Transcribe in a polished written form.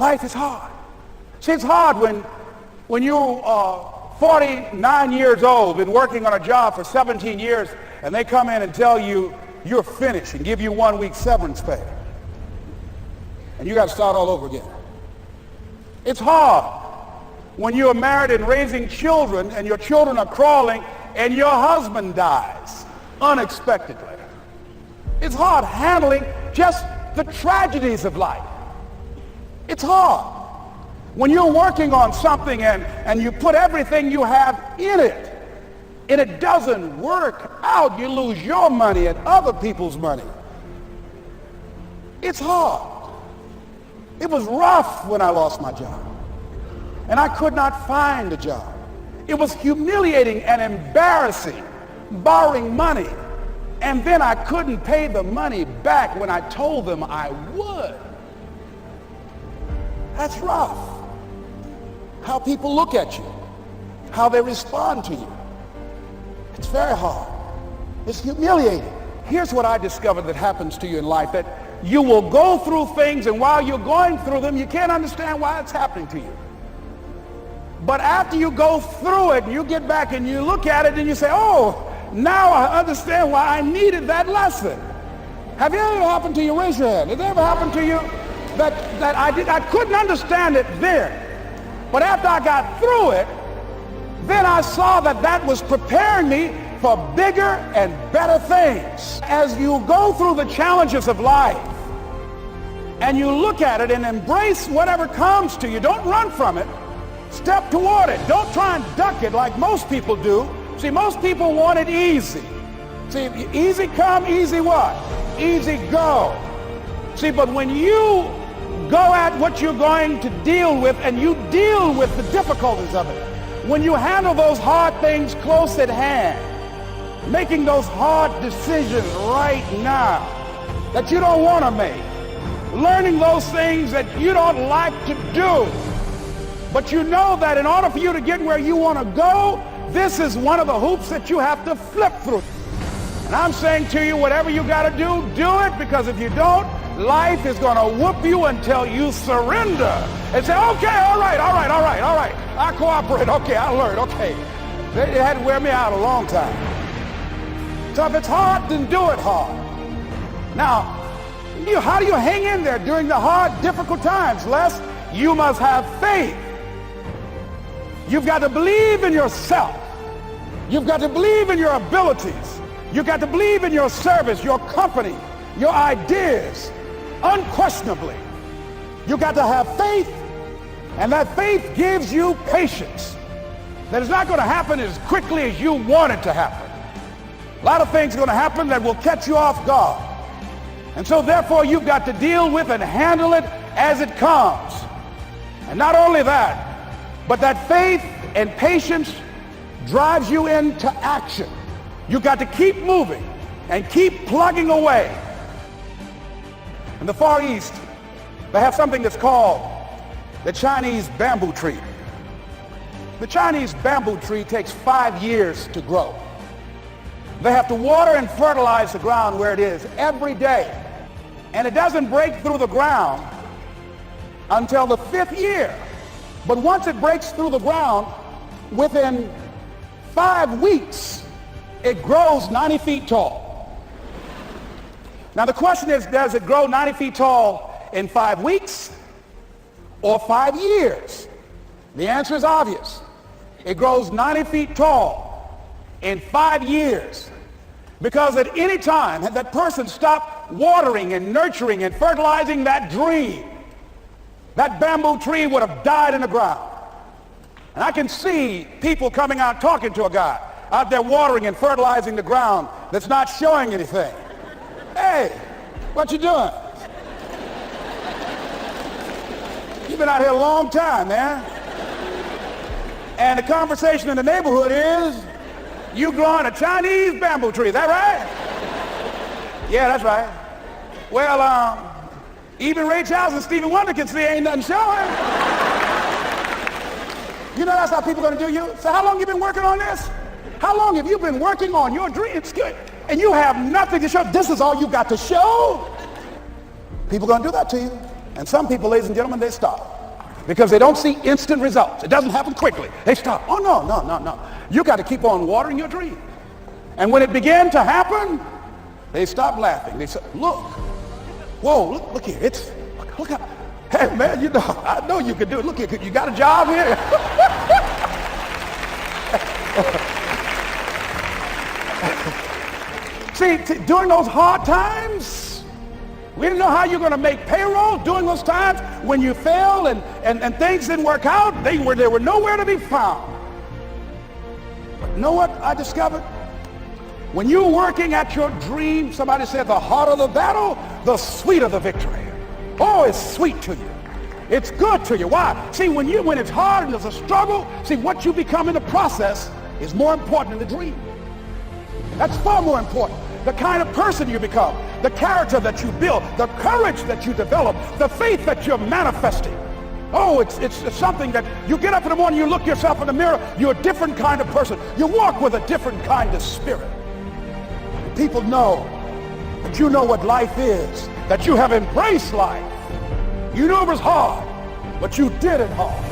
Life is hard. See, it's hard when you're 49 years old, been working on a job for 17 years, and they come in and tell you you're finished and give you 1 week severance pay. And you got to start all over again. It's hard when you're married and raising children and your children are crawling and your husband dies unexpectedly. It's hard handling just the tragedies of life. It's hard when you're working on something and you put everything you have in it and it doesn't work out. You lose your money and other people's money. It's hard. It was rough when I lost my job and I could not find a job. It was humiliating and embarrassing, borrowing money, and then I couldn't pay the money back when I told them I would. That's rough. How people look at you, how they respond to you. It's very hard. It's humiliating. Here's what I discovered that happens to you in life, that you will go through things, and while you're going through them, you can't understand why it's happening to you. But after you go through it, you get back and you look at it and you say, oh, now I understand why I needed that lesson. Have you ever happened to you? Raise your hand. Has it ever happened to you that I couldn't understand it then, but after I got through it, then I saw that was preparing me for bigger and better things. As you go through the challenges of life and you look at it and embrace whatever comes to you, don't run from it. Step toward it. Don't try and duck it like most people do. See, most people want it easy. See, easy come, easy what? Easy go. See, but when you go at what you're going to deal with and you deal with the difficulties of it, when you handle those hard things close at hand, making those hard decisions right now that you don't want to make, learning those things that you don't like to do, but you know that in order for you to get where you want to go, this is one of the hoops that you have to flip through. And I'm saying to you, whatever you got to do it, because if you don't, life is going to whoop you until you surrender and say, okay, all right, I cooperate, okay, I learned, okay. It had to wear me out a long time. So if it's hard, then do it hard. Now, how do you hang in there during the hard, difficult times? Les, you must have faith. You've got to believe in yourself. You've got to believe in your abilities. You've got to believe in your service, your company, your ideas, unquestionably. You've got to have faith, and that faith gives you patience. That it's not going to happen as quickly as you want it to happen. A lot of things are going to happen that will catch you off guard. And so therefore you've got to deal with and handle it as it comes. And not only that, but that faith and patience drives you into action. You've got to keep moving and keep plugging away. In the Far East, they have something that's called the Chinese bamboo tree. The Chinese bamboo tree takes 5 years to grow. They have to water and fertilize the ground where it is every day. And it doesn't break through the ground until the 5th year. But once it breaks through the ground, within 5 weeks, it grows 90 feet tall. Now the question is, does it grow 90 feet tall in 5 weeks or 5 years? The answer is obvious. It grows 90 feet tall in 5 years. Because at any time, had that person stopped watering and nurturing and fertilizing that dream, that bamboo tree would have died in the ground. And I can see people coming out talking to a guy out there watering and fertilizing the ground that's not showing anything. Hey, what you doing? You've been out here a long time, man. And the conversation in the neighborhood is, you growing a Chinese bamboo tree, is that right? Yeah, that's right. Well, even Ray Charles and Stevie Wonder can see ain't nothing showing. You know that's how people are going to do you? So how long you been working on this? How long have you been working on your dream? It's good. And you have nothing to show. This is all you got to show. People are going to do that to you. And some people, ladies and gentlemen, they stop because they don't see instant results. It doesn't happen quickly. They stop. Oh, no. You got to keep on watering your dream. And when it began to happen, they stopped laughing. They said, look, whoa, look here. Look out. Hey, man, you know, I know you can do it. Look here, you got a job here? See, during those hard times, we didn't know how you're going to make payroll. During those times when you failed and things didn't work out, they were nowhere to be found. But you know what I discovered? When you're working at your dream, somebody said the harder the battle, the sweeter the victory. Oh, it's sweet to you. It's good to you. Why? See, when it's hard and there's a struggle, see, what you become in the process is more important than the dream. That's far more important. The kind of person you become, the character that you build, the courage that you develop, the faith that you're manifesting. Oh, it's something that you get up in the morning, you look yourself in the mirror, you're a different kind of person. You walk with a different kind of spirit. And people know that you know what life is, that you have embraced life. You knew it was hard, but you did it hard.